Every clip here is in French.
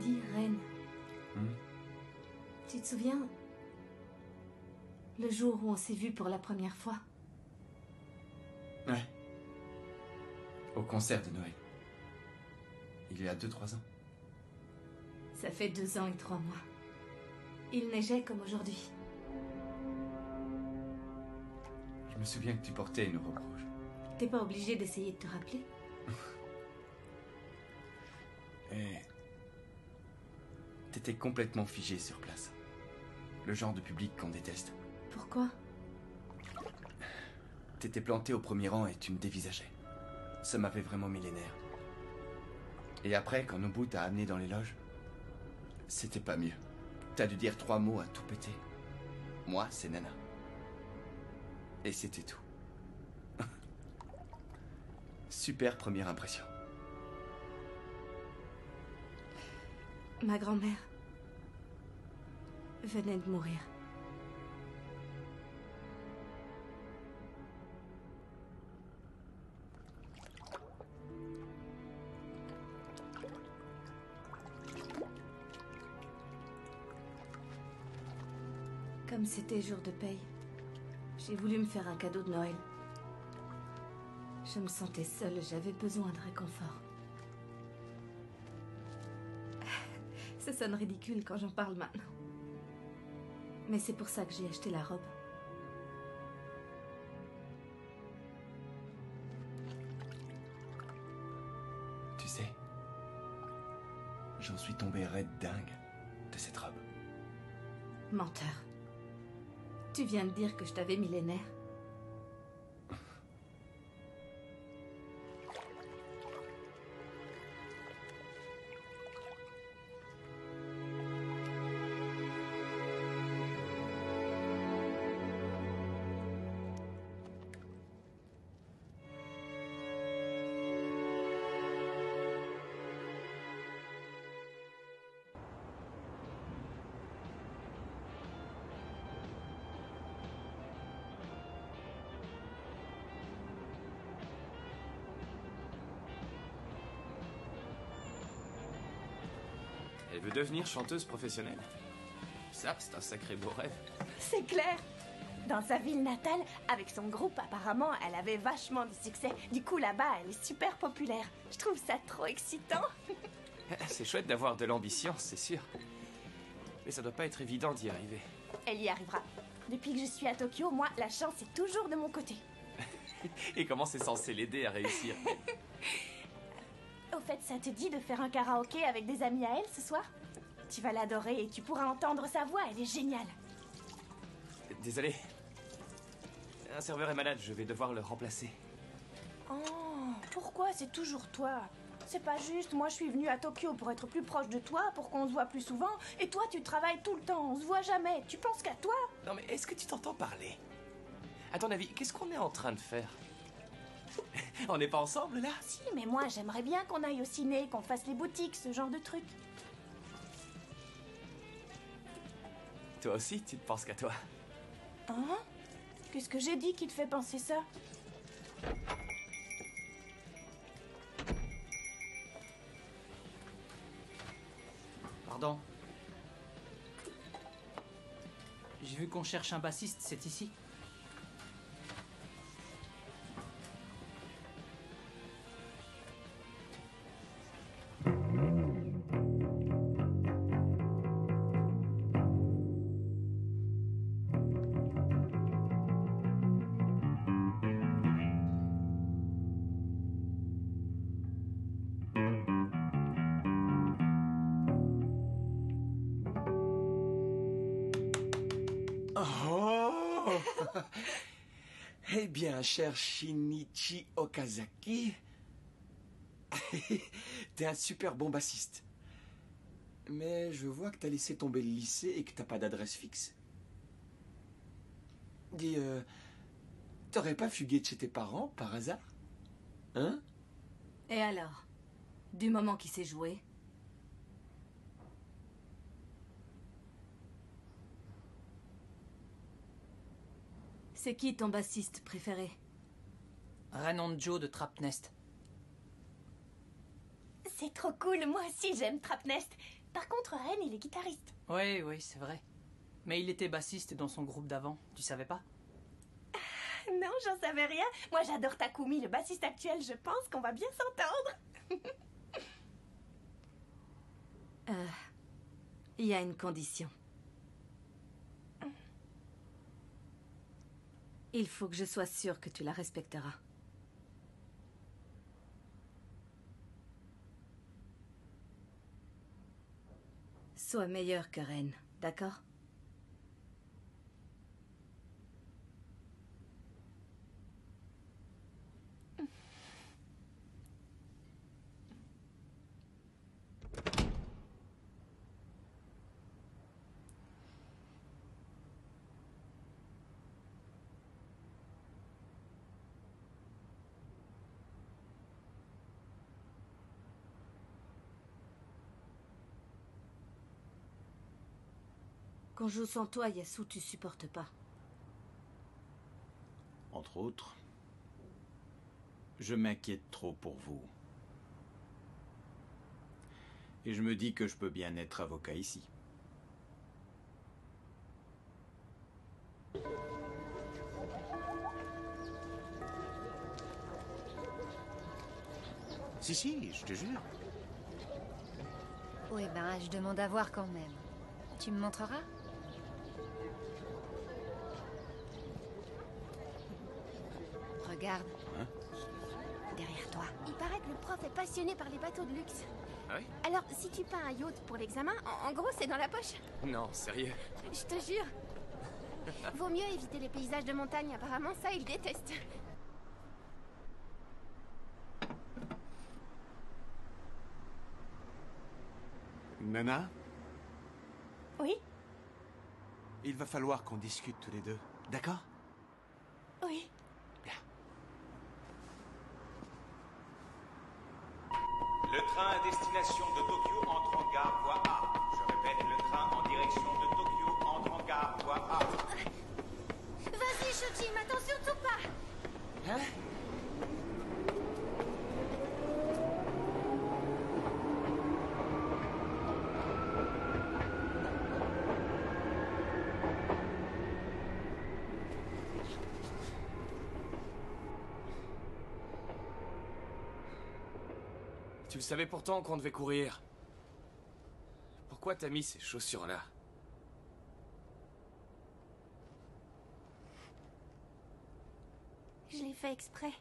dit reine. Tu te souviens le jour où on s'est vus pour la première fois? Ouais. Au concert de Noël. Il y a 2-3 ans. Ça fait 2 ans et 3 mois. Il neigeait comme aujourd'hui. Je me souviens que tu portais une robe rouge. T'es pas obligé d'essayer de te rappeler? Et... t'étais complètement figé sur place. Le genre de public qu'on déteste. Pourquoi? T'étais planté au premier rang et tu me dévisageais. Ça m'avait vraiment mis les nerfs. Et après, quand Nobu t'a amené dans les loges, c'était pas mieux. T'as dû dire 3 mots à tout péter. Moi, c'est Nana. Et c'était tout. Super première impression. Ma grand-mère venait de mourir. Comme c'était jour de paye, j'ai voulu me faire un cadeau de Noël. Je me sentais seule, j'avais besoin de réconfort. Ça sonne ridicule quand j'en parle maintenant. Mais c'est pour ça que j'ai acheté la robe. Tu sais, j'en suis tombé raide dingue de cette robe. Menteur. Tu viens de dire que je t'avais mis les nerfs. Elle veut devenir chanteuse professionnelle. Ça, c'est un sacré beau rêve. C'est clair. Dans sa ville natale, avec son groupe, apparemment, elle avait vachement de succès. Du coup, là-bas, elle est super populaire. Je trouve ça trop excitant. C'est chouette d'avoir de l'ambition, c'est sûr. Mais ça doit pas être évident d'y arriver. Elle y arrivera. Depuis que je suis à Tokyo, moi, la chance est toujours de mon côté. Et comment c'est censé l'aider à réussir? Au fait, ça te dit de faire un karaoké avec des amis à elle ce soir? Tu vas l'adorer et tu pourras entendre sa voix, elle est géniale. Désolé. Un serveur est malade, je vais devoir le remplacer. Oh, pourquoi c'est toujours toi? C'est pas juste, moi je suis venue à Tokyo pour être plus proche de toi, pour qu'on se voit plus souvent, et toi tu travailles tout le temps, on se voit jamais, tu penses qu'à toi? Non mais est-ce que tu t'entends parler? À ton avis, qu'est-ce qu'on est en train de faire? On n'est pas ensemble là? Si, mais moi j'aimerais bien qu'on aille au ciné, qu'on fasse les boutiques, ce genre de trucs. Toi aussi, tu ne penses qu'à toi. Hein? Qu'est-ce que j'ai dit qui te fait penser ça? Pardon. J'ai vu qu'on cherche un bassiste, c'est ici? Oh! Eh bien, cher Shinichi Okazaki, t'es un super bon bassiste. Mais je vois que t'as laissé tomber le lycée et que t'as pas d'adresse fixe. Dis, t'aurais pas fugué de chez tes parents, par hasard? Hein? Et alors? Du moment qu'il s'est joué? C'est qui ton bassiste préféré? Renonjo de Trapnest. C'est trop cool, moi aussi j'aime Trapnest. Par contre, Ren, il est guitariste. Oui, oui, c'est vrai. Mais il était bassiste dans son groupe d'avant, tu savais pas? Non, j'en savais rien. Moi, j'adore Takumi, le bassiste actuel. Je pense qu'on va bien s'entendre. Il y a une condition. Il faut que je sois sûre que tu la respecteras. Sois meilleur que Ren, d'accord? Qu'on joue sans toi, Yasu, tu supportes pas. Entre autres, je m'inquiète trop pour vous. Et je me dis que je peux bien être avocat ici. Si, je te jure. Oui, ben, je demande à voir quand même. Tu me montreras? Regarde. Hein? Derrière toi. Il paraît que le prof est passionné par les bateaux de luxe. Ah oui? Alors, si tu peins un yacht pour l'examen, en gros, c'est dans la poche. Non, sérieux. Je te jure. Vaut mieux éviter les paysages de montagne, apparemment, ça, il déteste. Nana, Oui? il va falloir qu'on discute tous les deux. D'accord? Oui. Bien. Le train à destination de Tokyo entre en gare voie A. Je répète, le train en direction de Tokyo entre en gare voie A. Vas-y, Shoji, m'attends surtout pas. Hein? Tu le savais pourtant qu'on devait courir. Pourquoi t'as mis ces chaussures-là? Je l'ai fait exprès.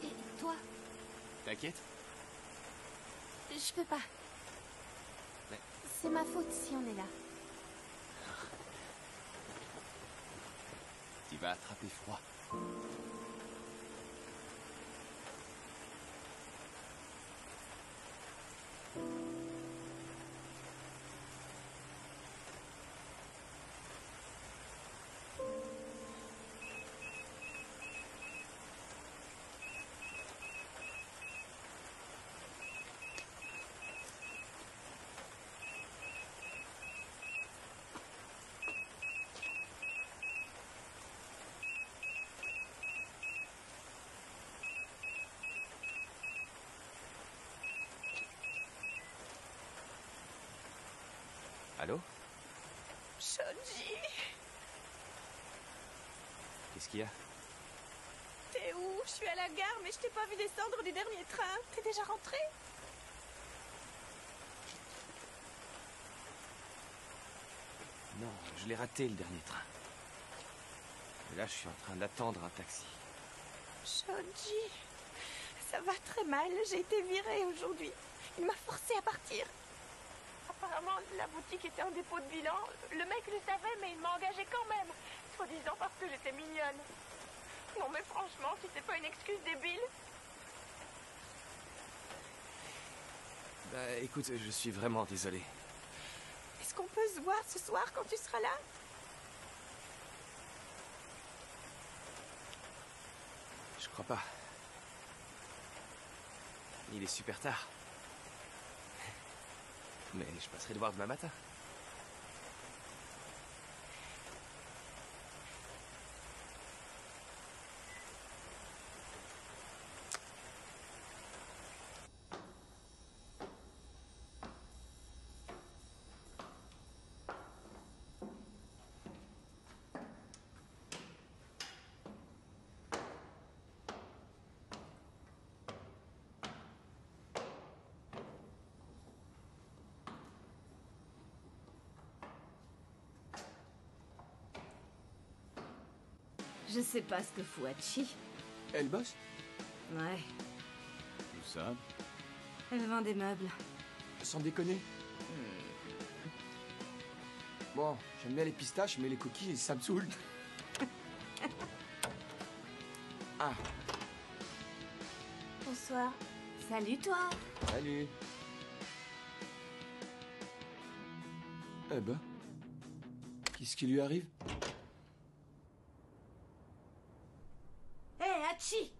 Et toi, T'inquiète? je peux pas. Mais- C'est ma faute si on est là. Tu vas attraper froid. Allô? Shoji, Qu'est-ce qu'il y a? t'es où? Je suis à la gare, mais je t'ai pas vu descendre du dernier train. T'es déjà rentré? Non, je l'ai raté le dernier train. Et là, je suis en train d'attendre un taxi. Shoji, ça va très mal. J'ai été virée aujourd'hui. Il m'a forcé à partir. Apparemment, la boutique était en dépôt de bilan. Le mec le savait, mais il m'a engagée quand même. Soi-disant parce que j'étais mignonne. Non, mais franchement, si c'est pas une excuse débile. Bah écoute, je suis vraiment désolé. Est-ce qu'on peut se voir ce soir quand tu seras là? Je crois pas. Il est super tard. Mais je passerai le voir demain matin. Je sais pas ce que fout Hachi. Elle bosse? Ouais, Où ça? elle vend des meubles. Sans déconner. Bon, j'aime bien les pistaches, mais les coquilles, ça me saoule. Ah, Bonsoir. Salut toi. salut. Eh ben, qu'est-ce qui lui arrive? Hé, Hachi!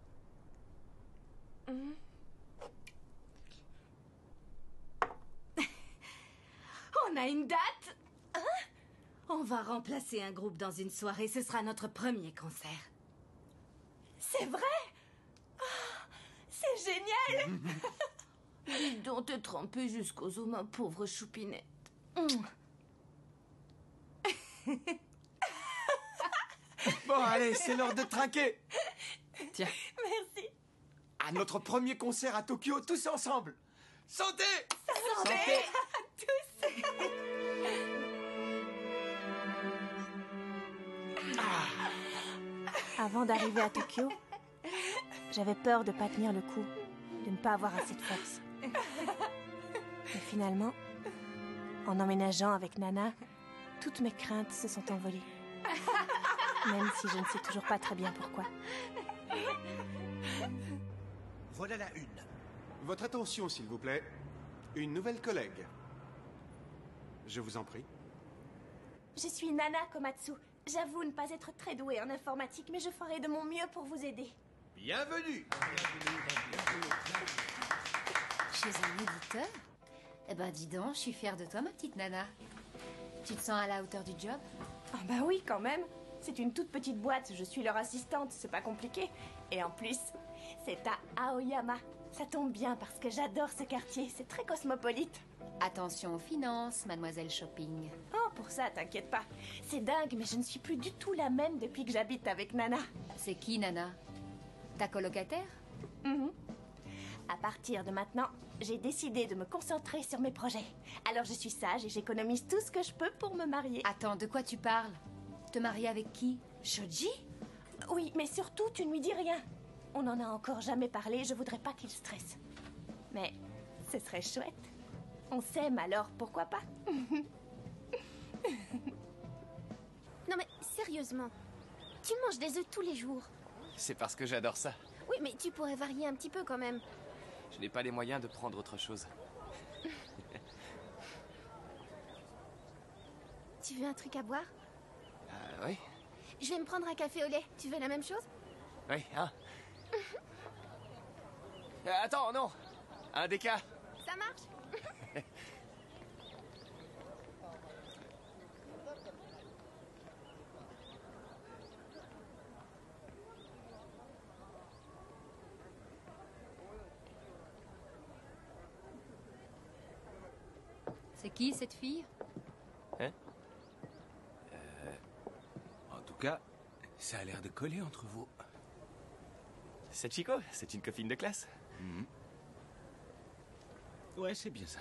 On a une date? Hein? On va remplacer un groupe dans une soirée, ce sera notre premier concert. C'est vrai? Ah, c'est génial! Dis donc, t'es trempée jusqu'aux os, ma pauvre choupinette. Bon, allez, c'est l'heure de trinquer. Tiens. Merci. À notre premier concert à Tokyo, tous ensemble. Santé! Santé à tous. Avant d'arriver à Tokyo, j'avais peur de pas tenir le coup, de ne pas avoir assez de force. Mais finalement, en emménageant avec Nana, toutes mes craintes se sont envolées. Même si je ne sais toujours pas très bien pourquoi. Voilà la une. Votre attention, s'il vous plaît. Une nouvelle collègue. Je vous en prie. Je suis Nana Komatsu. J'avoue ne pas être très douée en informatique, mais je ferai de mon mieux pour vous aider. Bienvenue. Chez un éditeur? Eh ben dis donc, je suis fière de toi, ma petite Nana. Tu te sens à la hauteur du job? Ah bah oui, quand même. C'est une toute petite boîte, je suis leur assistante, c'est pas compliqué. Et en plus, c'est à Aoyama. Ça tombe bien parce que j'adore ce quartier, c'est très cosmopolite. Attention aux finances, mademoiselle Shopping. Oh, pour ça, t'inquiète pas. C'est dingue, mais je ne suis plus du tout la même depuis que j'habite avec Nana. C'est qui, Nana? Ta colocataire? À partir de maintenant, j'ai décidé de me concentrer sur mes projets. Alors je suis sage et j'économise tout ce que je peux pour me marier. Attends, de quoi tu parles? Te marier avec qui? Shoji? Oui, mais surtout, tu ne lui dis rien. On n'en a encore jamais parlé, je voudrais pas qu'il stresse. Mais ce serait chouette. On s'aime alors, pourquoi pas? Non mais sérieusement, tu manges des œufs tous les jours. C'est parce que j'adore ça. Oui, mais tu pourrais varier un petit peu quand même. Je n'ai pas les moyens de prendre autre chose. Tu veux un truc à boire? Oui. Je vais me prendre un café au lait. Tu veux la même chose? Oui, hein. Attends, non. Un déca. Ça marche? C'est qui, cette fille? Hein? En tout cas, ça a l'air de coller entre vous. C'est Chico, c'est une copine de classe. Ouais, c'est bien ça.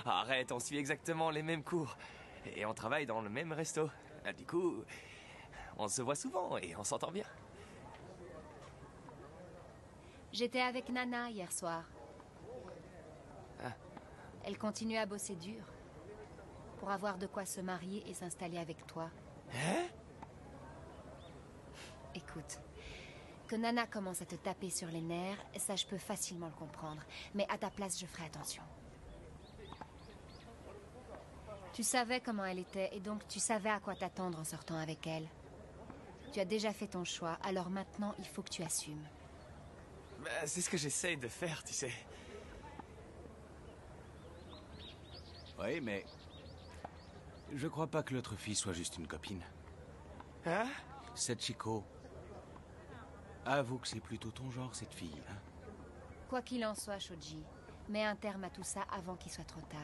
Arrête, on suit exactement les mêmes cours. Et on travaille dans le même resto. Du coup, on se voit souvent et on s'entend bien. J'étais avec Nana hier soir. Ah. Elle continue à bosser dur pour avoir de quoi se marier et s'installer avec toi. Hein? Écoute, que Nana commence à te taper sur les nerfs, ça je peux facilement le comprendre. Mais à ta place, je ferai attention. Tu savais comment elle était et donc tu savais à quoi t'attendre en sortant avec elle. Tu as déjà fait ton choix, alors maintenant il faut que tu assumes. Bah, c'est ce que j'essaye de faire, tu sais. Oui, mais... Je crois pas que l'autre fille soit juste une copine. Hein? Cette Chico... Avoue que c'est plutôt ton genre, cette fille, hein? Quoi qu'il en soit, Shoji, mets un terme à tout ça avant qu'il soit trop tard.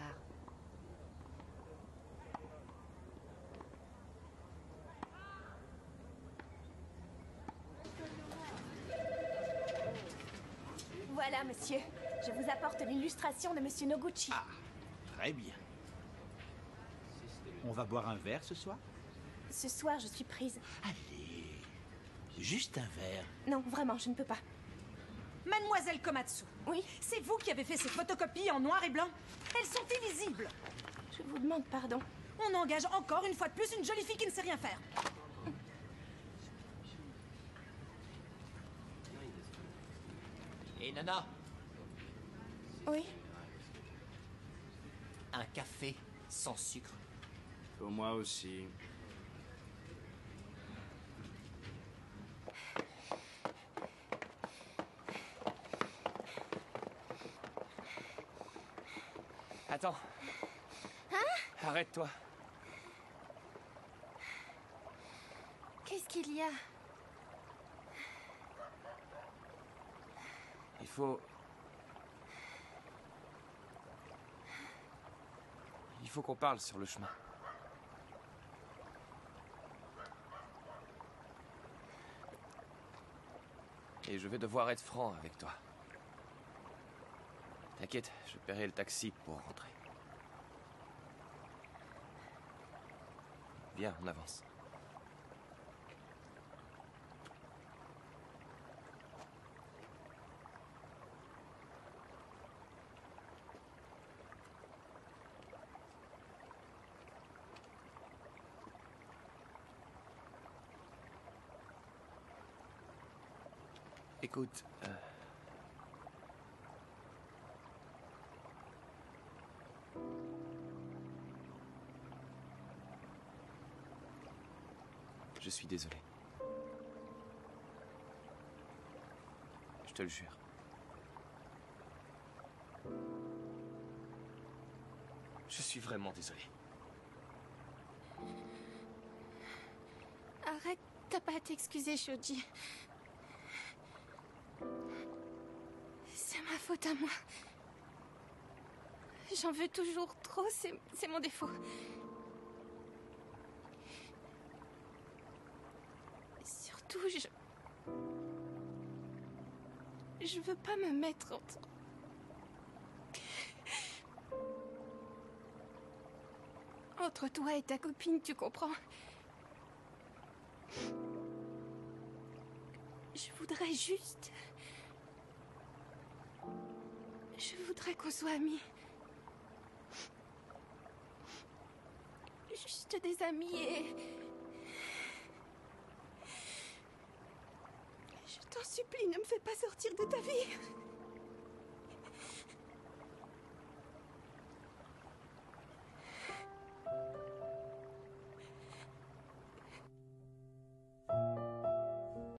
Voilà, monsieur. Je vous apporte l'illustration de monsieur Noguchi. Ah, très bien. On va boire un verre ce soir? Ce soir, je suis prise. Allez, juste un verre. Non, vraiment, je ne peux pas. Mademoiselle Komatsu. Oui? C'est vous qui avez fait ces photocopies en noir et blanc? Elles sont illisibles. Je vous demande pardon. On engage encore une fois de plus une jolie fille qui ne sait rien faire. Et Nana, Oui? un café sans sucre. Pour moi aussi. Attends. Hein? Arrête-toi. Qu'est-ce qu'il y a? Il faut... Il faut qu'on parle sur le chemin. Et je vais devoir être franc avec toi. T'inquiète, je paierai le taxi pour rentrer. Viens, on avance. Écoute, je suis désolé. Je te le jure. Je suis vraiment désolé. Arrête, t'as pas à t'excuser, Shoji. C'est ma faute à moi. J'en veux toujours trop, c'est mon défaut. Surtout, je veux pas me mettre entre toi et ta copine, tu comprends? Je voudrais juste... Je voudrais qu'on soit amis. Juste des amis et... Je t'en supplie, ne me fais pas sortir de ta vie.